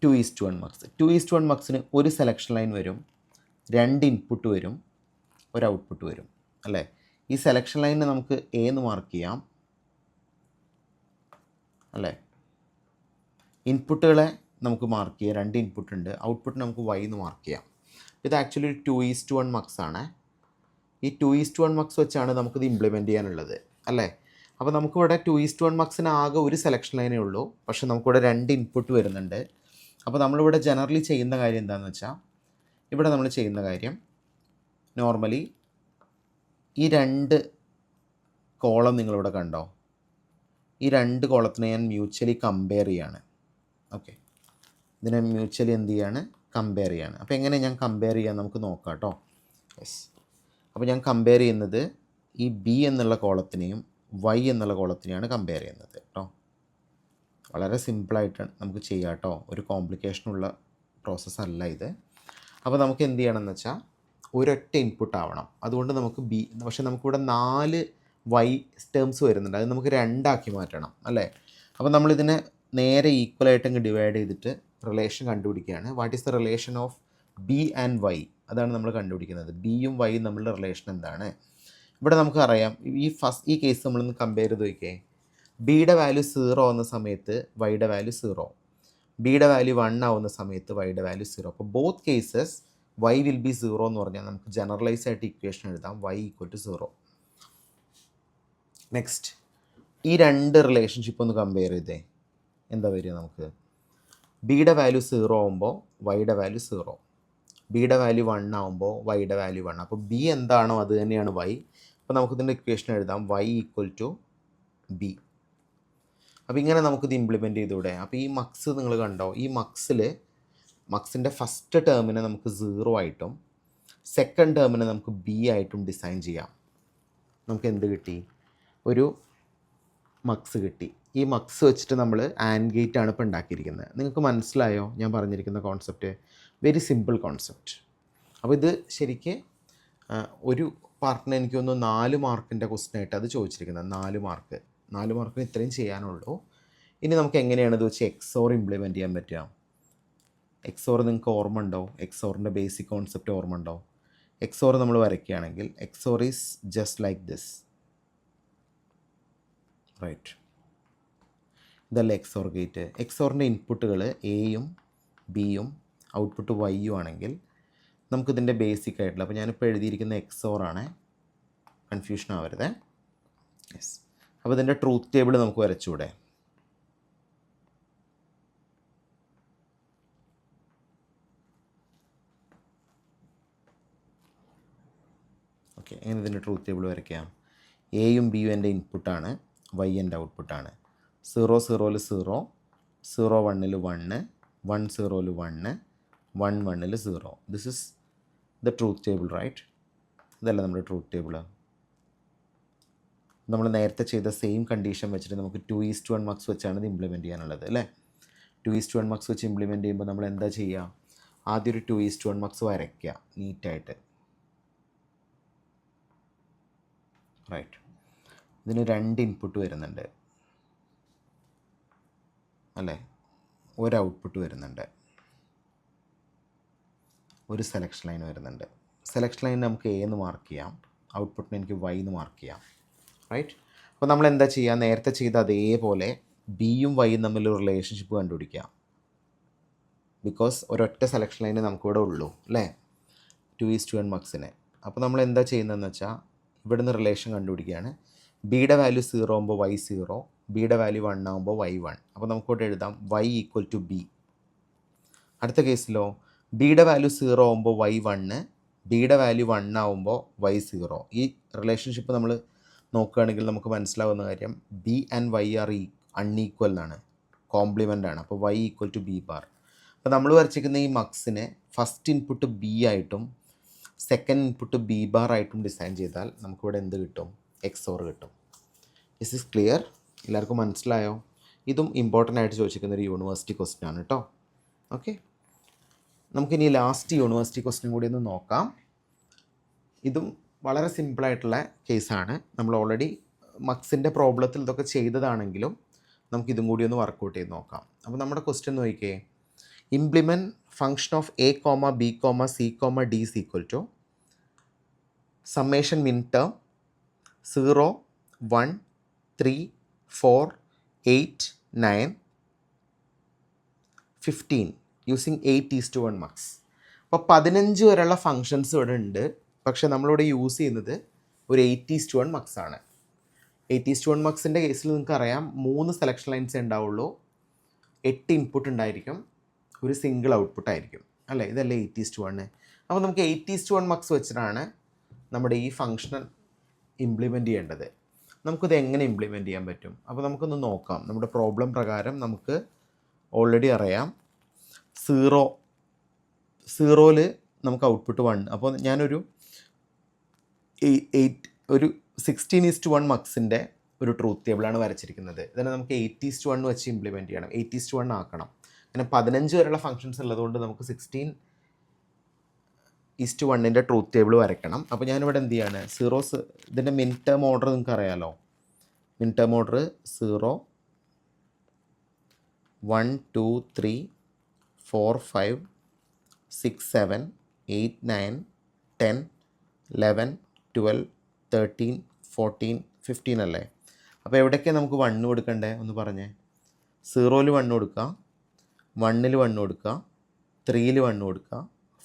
Speaker 1: 2:1 മക്സ്. 2:1 മക്സിന് ഒരു സെലക്ഷൻ ലൈൻ വരും, 2 ഇൻപുട്ട് വരും, ഒരു ഔട്ട്പുട്ട് വരും അല്ലേ. ഈ സെലക്ഷൻ ലൈനിന് നമുക്ക് A എന്ന് മാർക്ക് ചെയ്യാം അല്ലേ. ഇൻപുട്ടുകളെ നമുക്ക് മാർക്ക് ചെയ്യാം, 2 ഇൻപുട്ട് ഉണ്ട്, ഔട്ട്പുട്ട് നമുക്ക് Y എന്ന് മാർക്ക് ചെയ്യാം. ഇത് ആക്ച്വലി ഒരു 2:1 മക്സ് ആണ്. ഈ 2:1 മക്സ് വെച്ചാണ് നമുക്കിത് ഇംപ്ലിമെൻറ്റ് ചെയ്യാനുള്ളത് അല്ലേ. അപ്പോൾ നമുക്കിവിടെ 2:1 മക്സിന് ആകെ ഒരു സെലക്ഷൻ ലൈനേ ഉള്ളൂ, പക്ഷേ നമുക്കിവിടെ 2 ഇൻപുട്ട് വരുന്നുണ്ട്. അപ്പോൾ നമ്മളിവിടെ ജനറലി ചെയ്യുന്ന കാര്യം എന്താണെന്ന് വെച്ചാൽ, ഇവിടെ നമ്മൾ ചെയ്യുന്ന കാര്യം നോർമലി ഈ 2 കോളം നിങ്ങളിവിടെ കണ്ടോ? ഈ 2 കോളത്തിനെ ഞാൻ മ്യൂച്വലി കമ്പയർ ചെയ്യാണ്. ഓക്കെ, ഇതിനെ മ്യൂച്വലി എന്ത് ചെയ്യാണ്? കമ്പയർ ചെയ്യാണ്. അപ്പോൾ എങ്ങനെ ഞാൻ കമ്പയർ ചെയ്യാൻ നമുക്ക് നോക്കാം കേട്ടോ. യെസ്, അപ്പോൾ ഞാൻ കമ്പയർ ചെയ്യുന്നത് ഈ ബി എന്നുള്ള കോളത്തിനെയും വൈ എന്നുള്ള കോളത്തിനെയാണ് കമ്പയർ ചെയ്യുന്നത് കേട്ടോ. വളരെ സിമ്പിളായിട്ട് നമുക്ക് ചെയ്യാം കേട്ടോ, ഒരു കോംപ്ലിക്കേഷനുള്ള പ്രോസസ്സല്ല ഇത്. അപ്പോൾ നമുക്ക് എന്ത് ചെയ്യണമെന്ന് വെച്ചാൽ ഒരൊറ്റ ഇൻപുട്ട് ആവണം. അതുകൊണ്ട് നമുക്ക് ബി, പക്ഷേ നമുക്കിവിടെ 4 വൈ ടേംസ് വരുന്നുണ്ട്, അത് നമുക്ക് 2 ആക്കി മാറ്റണം അല്ലേ. അപ്പോൾ നമ്മളിതിനെ നേരെ ഈക്വലായിട്ട് അങ്ങ് ഡിവൈഡ് ചെയ്തിട്ട് റിലേഷൻ കണ്ടുപിടിക്കുകയാണ്. What is the relation of B and Y, അതാണ് നമ്മൾ കണ്ടുപിടിക്കുന്നത്. ബിയും വൈയും തമ്മിലുള്ള റിലേഷൻ എന്താണ്. ഇവിടെ നമുക്കറിയാം, ഈ കേസ് നമ്മളൊന്ന് കമ്പയർ ചെയ്ത് നോക്കിയേ. ബിയുടെ വാല്യൂ 0 ആവുന്ന സമയത്ത് വൈയുടെ വാല്യൂ 0, ബിയുടെ വാല്യൂ 1 ആവുന്ന സമയത്ത് വൈയുടെ വാല്യൂ 0. അപ്പോൾ both cases y will be 0 എന്ന് പറഞ്ഞാൽ നമുക്ക് ജനറലൈസ് ആയിട്ട് ഇക്വേഷൻ എഴുതാം, വൈ ഈക്വൽ ടു 0. നെക്സ്റ്റ്, ഈ 2 റിലേഷൻഷിപ്പ് ഒന്ന് കമ്പയർ ചെയ്തേ. എന്താ വരിക നമുക്ക്? ബിയുടെ വാല്യൂ 0 ആകുമ്പോൾ വൈയുടെ വാല്യൂ 0, ബിയുടെ വാല്യൂ 1 ആകുമ്പോൾ വൈയുടെ വാല്യൂ 1. അപ്പോൾ ബി എന്താണോ അത് തന്നെയാണ് വൈ. അപ്പോൾ നമുക്കിതിൻ്റെ ഇക്വേഷൻ എഴുതാം, വൈ ഈക്വൽ ടു ബി. അപ്പോൾ ഇങ്ങനെ നമുക്കിത് ഇംപ്ലിമെൻറ്റ് ചെയ്തൂടെ. അപ്പോൾ ഈ മക്സ് നിങ്ങൾ കണ്ടോ, ഈ മക്സിൻ്റെ ഫസ്റ്റ് ടേമിനെ നമുക്ക് 0 ആയിട്ടും സെക്കൻഡ് ടേമിനെ നമുക്ക് ബി ആയിട്ടും ഡിസൈൻ ചെയ്യാം. നമുക്ക് എന്ത് കിട്ടി? ഒരു മക്സ് കിട്ടി. ഈ മക്സ് വെച്ചിട്ട് നമ്മൾ ആൻഡ് ഗേറ്റ് ആണ് ഇപ്പോൾ ഉണ്ടാക്കിയിരിക്കുന്നത്. നിങ്ങൾക്ക് മനസ്സിലായോ ഞാൻ പറഞ്ഞിരിക്കുന്ന കോൺസെപ്റ്റ്? Very simple concept. അപ്പോൾ ഇത് ശരിക്ക് ഒരു പാർട്ടിന് എനിക്ക് തോന്നുന്നു 4 മാർക്കിൻ്റെ ക്വസ്റ്റ്യൻ ആയിട്ട് അത് ചോദിച്ചിരിക്കുന്നത്. 4 മാർക്കിന് ഇത്രയും ചെയ്യാനുള്ളൂ. ഇനി നമുക്ക് എങ്ങനെയാണ് ഇത് വെച്ച് എക്സോർ ഇംപ്ലിമെൻറ്റ് ചെയ്യാൻ പറ്റുക? എക്സോർ നിങ്ങൾക്ക് ഓർമ്മ ഉണ്ടോ? എക്സോറിൻ്റെ ബേസിക് കോൺസെപ്റ്റ് ഓർമ്മ ഉണ്ടോ? എക്സോർ നമ്മൾ വരയ്ക്കുകയാണെങ്കിൽ XOR is just like this, right? ഇതല്ല എക്സോർ ഗേറ്റ്. എക്സോറിൻ്റെ ഇൻപുട്ടുകൾ എയും ബിയും ഔട്ട്പുട്ട് വൈയും ആണെങ്കിൽ നമുക്കിതിൻ്റെ ബേസിക് ആയിട്ടുള്ള, അപ്പോൾ ഞാനിപ്പോൾ എഴുതിയിരിക്കുന്ന എക്സോറാണ്, കൺഫ്യൂഷൻ ആവരുത്. യെസ്, അപ്പോൾ ഇതിൻ്റെ ട്രൂത്ത് ടേബിൾ നമുക്ക് വരച്ചുകൂടെ? ഓക്കെ, എങ്ങനെ ഇതിൻ്റെ ട്രൂത്ത് ടേബിൾ വരയ്ക്കാം? എയും ബിയും എൻ്റെ ഇൻപുട്ടാണ്, വൈ എൻ്റെ ഔട്ട്പുട്ടാണ്. 0 0ൽ 0, 0 1ൽ 1, 1 0ൽ 1, 1 1ൽ 0. This is the truth table, right? ഇതല്ല നമ്മുടെ ട്രൂത്ത് ടേബിൾ. നമ്മൾ നേരത്തെ ചെയ്ത സെയിം കണ്ടീഷൻ വെച്ചിട്ട് നമുക്ക് 2:1 മക്സ് വെച്ചാണ് ഇത് ഇംപ്ലിമെൻറ്റ് ചെയ്യാനുള്ളത് അല്ലേ. 2:1 മക്സ് വെച്ച് ഇംപ്ലിമെൻറ്റ് ചെയ്യുമ്പോൾ നമ്മൾ എന്താ ചെയ്യുക? ആദ്യം ഒരു 2:1 മക്സ് വരയ്ക്കുക നീറ്റായിട്ട്, റൈറ്റ്? ഇതിന് 2 ഇൻപുട്ട് വരുന്നുണ്ട് അല്ലേ, ഒരു ഔട്ട്പുട്ട് വരുന്നുണ്ട്, ഒരു സെലക്ഷൻ ലൈൻ വരുന്നുണ്ട്. സെലക്ഷൻ ലൈൻ നമുക്ക് എ എന്ന് മാർക്ക് ചെയ്യാം, ഔട്ട്പുട്ടിന് എനിക്ക് വൈ എന്ന് മാർക്ക് ചെയ്യാം, റൈറ്റ്? അപ്പോൾ നമ്മൾ എന്താ ചെയ്യുക? നേരത്തെ ചെയ്ത അതേപോലെ ബിയും വൈയും തമ്മിലൊരു റിലേഷൻഷിപ്പ് കണ്ടുപിടിക്കാം. ബിക്കോസ് ഒരൊറ്റ സെലക്ഷൻ ലൈന് നമുക്കിവിടെ ഉള്ളൂ അല്ലേ, 2:1 മക്സിന്. അപ്പോൾ നമ്മൾ എന്താ ചെയ്യുന്നതെന്ന് വെച്ചാൽ ഇവിടുന്ന് റിലേഷൻ കണ്ടുപിടിക്കുകയാണ്. ബിയുടെ വാല്യൂ 0 ആകുമ്പോൾ വൈ 0, ബിയുടെ വാല്യൂ 1 ആകുമ്പോൾ വൈ 1. അപ്പോൾ നമുക്കിവിടെ എഴുതാം വൈ ഈക്വൽ ടു ബി. അടുത്ത കേസിലോ ബിയുടെ വാല്യൂ 0 ആകുമ്പോൾ വൈ 1, ബിയുടെ വാല്യൂ 1 ആകുമ്പോൾ വൈ 0. ഈ റിലേഷൻഷിപ്പ് നമ്മൾ നോക്കുകയാണെങ്കിൽ നമുക്ക് മനസ്സിലാവുന്ന കാര്യം b and y are unequal എന്നാണ്, കോംപ്ലിമെൻ്റ് ആണ്. അപ്പോൾ y equal to b bar. അപ്പോൾ നമ്മൾ വരച്ചിരിക്കുന്ന ഈ മക്സിനെ ഫസ്റ്റ് ഇൻപുട്ട് ബി ആയിട്ടും സെക്കൻഡ് ഇൻപുട്ട് ബി ബാർ ആയിട്ടും ഡിസൈൻ ചെയ്താൽ നമുക്കിവിടെ എന്ത് കിട്ടും? എക്സോർ കിട്ടും. This is clear? എല്ലാവർക്കും മനസ്സിലായോ? ഇതും ഇമ്പോർട്ടൻ്റ് ആയിട്ട് ചോദിച്ചിരിക്കുന്ന ഒരു യൂണിവേഴ്സിറ്റി ക്വസ്റ്റ്യൻ ആണ് കേട്ടോ. ഓക്കെ, നമുക്കിനി ലാസ്റ്റ് യൂണിവേഴ്സിറ്റി ക്വസ്റ്റ്യൻ കൂടി ഒന്ന് നോക്കാം. ഇതും വളരെ സിമ്പിളായിട്ടുള്ള കേസാണ്. നമ്മൾ ഓൾറെഡി മക്സിൻ്റെ പ്രോബ്ലത്തിൽ ഇതൊക്കെ ചെയ്തതാണെങ്കിലും നമുക്കിതും കൂടി ഒന്ന് വർക്കൗട്ട് ചെയ്ത് നോക്കാം. അപ്പോൾ നമ്മുടെ ക്വസ്റ്റ്യൻ നോക്കിക്കേ. Implement function of a comma b comma c comma d is equal to summation min term 0 1 3 4 8 9 15 using 8:1 mux. അപ്പോൾ 15 വരെയുള്ള ഫങ്ഷൻസ് ഇവിടെ ഉണ്ട്, പക്ഷേ നമ്മളിവിടെ യൂസ് ചെയ്യുന്നത് ഒരു 8:1 മക്സ് ആണ്. 8:1 മക്സിൻ്റെ കേസിൽ നിങ്ങൾക്കറിയാം 3 സെലക്ഷൻ ലൈൻസേ ഉണ്ടാവുള്ളൂ, 8 ഇൻപുട്ട് ഉണ്ടായിരിക്കും, ഒരു സിംഗിൾ ഔട്ട്പുട്ട് ആയിരിക്കും അല്ലേ. ഇതല്ലേ 8:1. അപ്പോൾ നമുക്ക് 8:1 മക്സ് വെച്ചിട്ടാണ് നമ്മുടെ ഈ ഫങ്ഷൻ ഇംപ്ലിമെൻറ്റ് ചെയ്യേണ്ടത്. നമുക്കിത് എങ്ങനെ ഇംപ്ലിമെൻറ്റ് ചെയ്യാൻ പറ്റും? അപ്പോൾ നമുക്കൊന്ന് നോക്കാം. നമ്മുടെ പ്രോബ്ലം പ്രകാരം നമുക്ക് ഓൾറെഡി അറിയാം 0 സീറോയിൽ നമുക്ക് ഔട്ട്പുട്ട് 1. അപ്പോൾ ഞാനൊരു 16:1 മക്സിൻ്റെ ഒരു ട്രൂത്ത് ടേബിളാണ് വരച്ചിരിക്കുന്നത്. ഇതിനെ നമുക്ക് 8:1 വെച്ച് ഇംപ്ലിമെൻറ്റ് ചെയ്യണം. 8:1 ആക്കണം. അങ്ങനെ 15 വരെയുള്ള ഫങ്ഷൻസ് ഉള്ളതുകൊണ്ട് നമുക്ക് 16:1 ട്രൂത്ത് ടേബിൾ വരയ്ക്കണം. അപ്പോൾ ഞാനിവിടെ എന്ത് ചെയ്യാണ്, സീറോസ് ഇതിൻ്റെ മിൻ ടേം ഓർഡർ നിങ്ങൾക്ക് അറിയാമല്ലോ. മിൻ ടേം ഓർഡർ 0, 1, 2, 3, 4, 5, 6, 7, 8, 9, 10, 11, 12, 13, 14, 15 അല്ലേ. അപ്പോൾ എവിടെയൊക്കെയാണ് നമുക്ക് 1 കൊടുക്കണ്ടേ ഒന്ന് പറഞ്ഞേ. 0-ൽ 1 കൊടുക്കുക, 1-ൽ 1 കൊടുക്കുക, 3-ൽ 1 കൊടുക്കുക,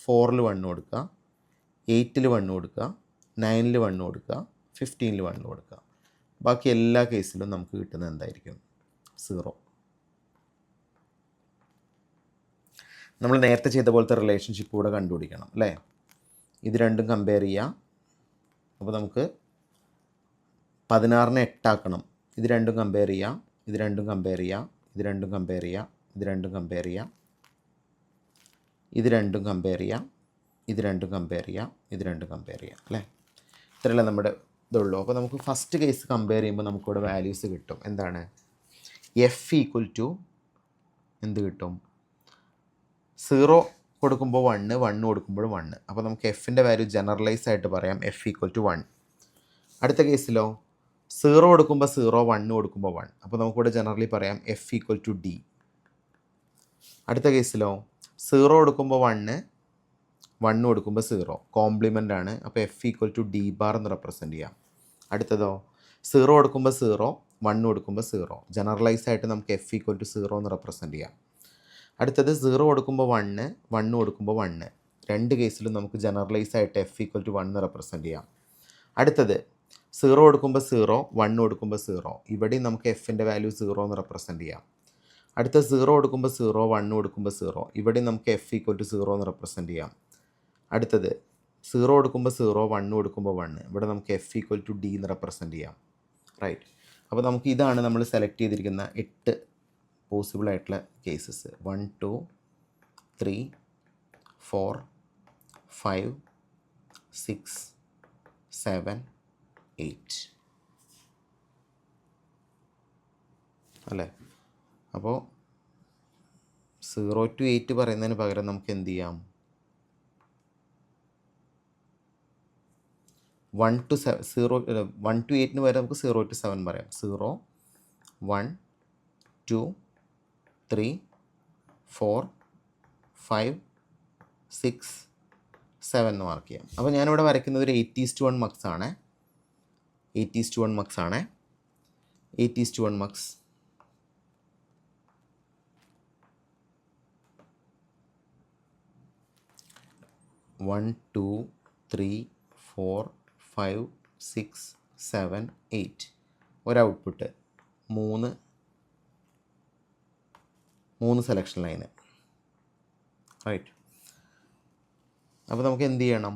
Speaker 1: 4-ൽ 1 കൊടുക്കുക, 8-ൽ 1 കൊടുക്കുക, 9-ൽ 1 കൊടുക്കുക, 15-ൽ 1 കൊടുക്കുക. ബാക്കി എല്ലാ കേസിലും നമുക്ക് കിട്ടുന്നത് എന്തായിരിക്കും? 0. നമ്മൾ നേരത്തെ ചെയ്ത പോലത്തെ റിലേഷൻഷിപ്പ് കൂടെ കണ്ടുപിടിക്കണം അല്ലേ. ഇത് രണ്ടും കമ്പയർ ചെയ്യാം. അപ്പോൾ നമുക്ക് 16-നെ 8 ആക്കണം. ഇത് രണ്ടും കമ്പയർ ചെയ്യാം, ഇത് രണ്ടും കമ്പയർ ചെയ്യാം, ഇത് രണ്ടും കമ്പയർ ചെയ്യാം, ഇത് രണ്ടും കമ്പയർ ചെയ്യാം, ഇത് രണ്ടും കമ്പയർ ചെയ്യാം, ഇത് രണ്ടും കമ്പയർ ചെയ്യാം, ഇത് രണ്ടും കമ്പയർ ചെയ്യാം അല്ലേ. ഇത്രയല്ലേ നമ്മുടെ ഇതുള്ളൂ. അപ്പോൾ നമുക്ക് ഫസ്റ്റ് കേസ് കമ്പയർ ചെയ്യുമ്പോൾ നമുക്കിവിടെ വാല്യൂസ് കിട്ടും. എന്താണ്? എഫ് ഈക്വൽ ടു എന്ത് കിട്ടും? 0 കൊടുക്കുമ്പോൾ 1, 1 കൊടുക്കുമ്പോൾ 1. അപ്പോൾ നമുക്ക് എഫിൻ്റെ വാല്യൂ ജനറലൈസ് ആയിട്ട് പറയാം, എഫ് ഈക്വൽ ടു 1. അടുത്ത കേസിലോ 0 കൊടുക്കുമ്പോൾ 0, 1 കൊടുക്കുമ്പോൾ 1. അപ്പോൾ നമുക്കിവിടെ ജനറലി പറയാം എഫ് ഈക്വൽ ടു ഡി. അടുത്ത കേസിലോ 0 കൊടുക്കുമ്പോൾ 1, 1 കൊടുക്കുമ്പോൾ 0, കോംപ്ലിമെൻ്റ് ആണ്. അപ്പോൾ f equal to D bar എന്ന് റെപ്രസെൻറ്റ് ചെയ്യാം. അടുത്തതോ 0 കൊടുക്കുമ്പോൾ 0, 1 കൊടുക്കുമ്പോൾ 0, ജനറലൈസ് ആയിട്ട് നമുക്ക് എഫ് ഈക്വൽ ടു 0 എന്ന് റെപ്രസെൻറ്റ് ചെയ്യാം. അടുത്തത് 0 കൊടുക്കുമ്പോൾ 1, 1 കൊടുക്കുമ്പോൾ 1. രണ്ട് കേസിലും നമുക്ക് ജനറലൈസ് ആയിട്ട് എഫ് ഈക്വൽ ടു 1 എന്ന് റെപ്രസെൻറ്റ് ചെയ്യാം. അടുത്തത് 0 കൊടുക്കുമ്പോൾ 0, 1 കൊടുക്കുമ്പോൾ 0. ഇവിടെയും നമുക്ക് എഫിൻ്റെ വാല്യൂ 0 എന്ന് റെപ്രസെൻറ്റ് ചെയ്യാം. അടുത്ത 0 കൊടുക്കുമ്പോൾ 0, 1 കൊടുക്കുമ്പോൾ 0. ഇവിടെയും നമുക്ക് എഫ് ഈക്വൽ ടു 0 എന്ന് റെപ്രസെൻറ്റ് ചെയ്യാം. അടുത്തത് 0 കൊടുക്കുമ്പോൾ 0, 1 കൊടുക്കുമ്പോൾ 1. ഇവിടെ നമുക്ക് എഫ് ഈക്വൽ ടു ഡി എന്ന് റെപ്രസെൻറ്റ് ചെയ്യാം. റൈറ്റ്. അപ്പോൾ നമുക്ക് ഇതാണ് നമ്മൾ സെലക്ട് ചെയ്തിരിക്കുന്ന 8 പോസിബിൾ ആയിട്ടുള്ള കേസസ്. 1, 2, 3, 4, 5, 6, 7, 8 അല്ലേ. അപ്പോൾ 0 to 8 പറയുന്നതിന് പകരം നമുക്ക് എന്ത് ചെയ്യാം, 1 to 8 വരെ നമുക്ക് 0 to 7 പറയാം. 0, 1, 2, 3, 4, 5, 6, 7 എന്ന് മാർക്ക് ചെയ്യാം. അപ്പോൾ ഞാനിവിടെ വരയ്ക്കുന്നത് ഒരു 8:1 മക്സ് ആണ്. 8:1 മക്സ് ആണ്. 8:1 മക്സ്. വൺ, 2, 3, 4, 5, 6, 7, 8. ഒരു ഔട്ട്പുട്ട് 3 സെലക്ഷൻ ലൈന്. റൈറ്റ്. അപ്പോൾ നമുക്ക് എന്ത് ചെയ്യണം,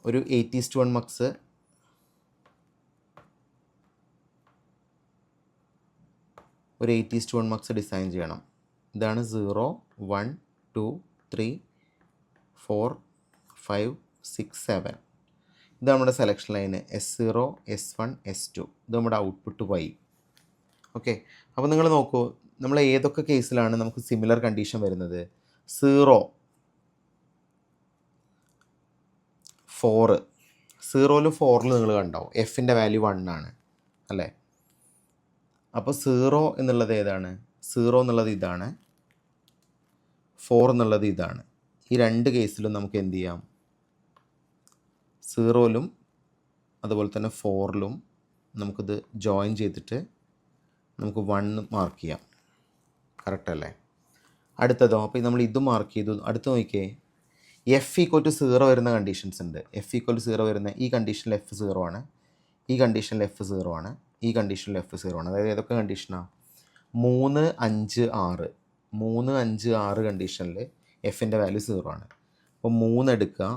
Speaker 1: ഒരു 8:1 മക്സ് ഡിസൈൻ ചെയ്യണം. ഇതാണ് 0, 1, 2, 3, 4, 5, 6, 7. ഇത് നമ്മുടെ selection line S0, S1, S2. ഇത് നമ്മുടെ ഔട്ട്പുട്ട് Y. ഓക്കെ. അപ്പോൾ നിങ്ങൾ നോക്കൂ, നമ്മൾ ഏതൊക്കെ കേസിലാണ് നമുക്ക് സിമിലർ കണ്ടീഷൻ വരുന്നത്? 0, 4. 0-ലും 4-ലും നിങ്ങൾ കണ്ടോ എഫിൻ്റെ വാല്യൂ 1 ആണ് അല്ലേ. അപ്പോൾ 0 എന്നുള്ളത് ഏതാണ്? 0 എന്നുള്ളത് ഇതാണ്, 4 എന്നുള്ളത് ഇതാണ്. ഈ രണ്ട് കേസിലും നമുക്ക് എന്ത് ചെയ്യാം, 0-ലും അതുപോലെ തന്നെ 4-ലും നമുക്കിത് ജോയിൻ ചെയ്തിട്ട് നമുക്ക് 1 മാർക്ക് ചെയ്യാം. കറക്റ്റ് അല്ലേ? അടുത്തതോ, അപ്പോൾ നമ്മൾ ഇത് മാർക്ക് ചെയ്തു. അടുത്ത് നോക്കിയേ, എഫ് ഈക്വൽ ടു 0 വരുന്ന കണ്ടീഷൻസ് ഉണ്ട്. എഫ് ഈക്വൽ ടു 0 വരുന്ന ഈ കണ്ടീഷനിൽ എഫ് 0 ആണ്, ഈ കണ്ടീഷനിൽ എഫ് 0 ആണ്, ഈ കണ്ടീഷനിൽ എഫ് 0 ആണ്. അതായത് ഏതൊക്കെ കണ്ടീഷനാണ്? 3, 5, 6. 3, 5, 6 കണ്ടീഷനിൽ എഫിൻ്റെ വാല്യൂ 0 ആണ്. അപ്പോൾ 3 എടുക്കുക,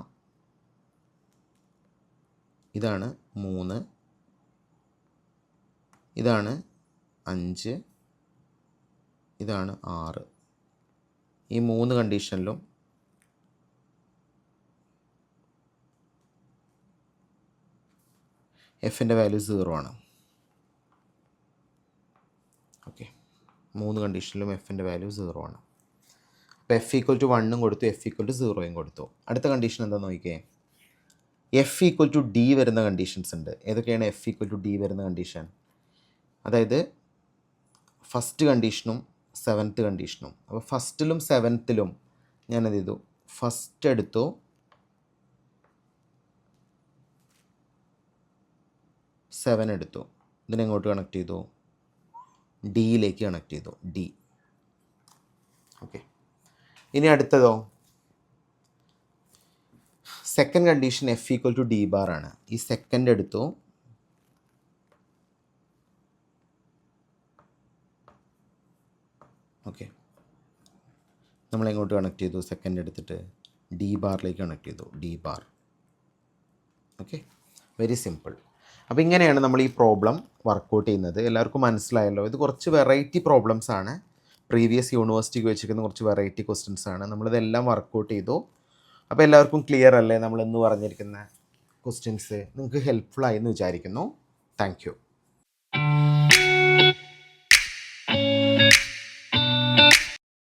Speaker 1: ഇതാണ് 3, ഇതാണ് 5, ഇതാണ് 6. ഈ 3 കണ്ടീഷനിലും എഫിൻ്റെ വാല്യൂ 0 ആണ്. ഓക്കെ, 3 കണ്ടീഷനിലും എഫിൻ്റെ വാല്യൂ 0 ആണ്. അപ്പോൾ എഫ് ഈക്വൽ ടു 1 കൊടുത്തു, എഫ് ഈക്വൽ ടു 0 കൊടുത്തു. അടുത്ത കണ്ടീഷൻ എന്താണെന്ന് നോക്കിയേ, എഫ് ഈക്വൽ ടു ഡി വരുന്ന കണ്ടീഷൻസ് ഉണ്ട്. ഏതൊക്കെയാണ് എഫ് ഈക്വൽ ടു ഡി വരുന്ന കണ്ടീഷൻ? അതായത് ഫസ്റ്റ് കണ്ടീഷനും 7th കണ്ടീഷനും. അപ്പോൾ ഫസ്റ്റിലും 7th ഞാനത് ചെയ്തു, ഫസ്റ്റ് എടുത്തു, 7 എടുത്തു, ഇതിനെങ്ങോട്ട് കണക്ട് ചെയ്തു, ഡിയിലേക്ക് കണക്ട് ചെയ്തു, ഡി. ഓക്കെ, ഇനി അടുത്തതോ, second condition F equal to D bar ആണ്. ഈ സെക്കൻഡ് എടുത്തു, ഓക്കെ, നമ്മളെങ്ങോട്ട് കണക്ട് ചെയ്തു, സെക്കൻഡ് എടുത്തിട്ട് ഡി ബാറിലേക്ക് കണക്ട് ചെയ്തു, D bar. Okay, very simple. അപ്പോൾ ഇങ്ങനെയാണ് നമ്മൾ ഈ പ്രോബ്ലം വർക്കൗട്ട് ചെയ്യുന്നത്. എല്ലാവർക്കും മനസ്സിലായല്ലോ. ഇത് കുറച്ച് വെറൈറ്റി പ്രോബ്ലംസ് ആണ്, പ്രീവിയസ് യൂണിവേഴ്സിറ്റിക്ക് വെച്ചിരിക്കുന്ന കുറച്ച് വെറൈറ്റി ക്വസ്റ്റ്യൻസ് ആണ്. നമ്മളിതെല്ലാം വർക്കൗട്ട് ചെയ്തു. അപ്പോൾ എല്ലാവർക്കും ക്ലിയർ അല്ലേ? നമ്മളിന്ന് പറഞ്ഞിരിക്കുന്ന ക്വസ്റ്റ്യൻസ് നിങ്ങൾക്ക് ഹെൽപ്ഫുൾ ആയി എന്ന് വിചാരിക്കുന്നു. Thank you.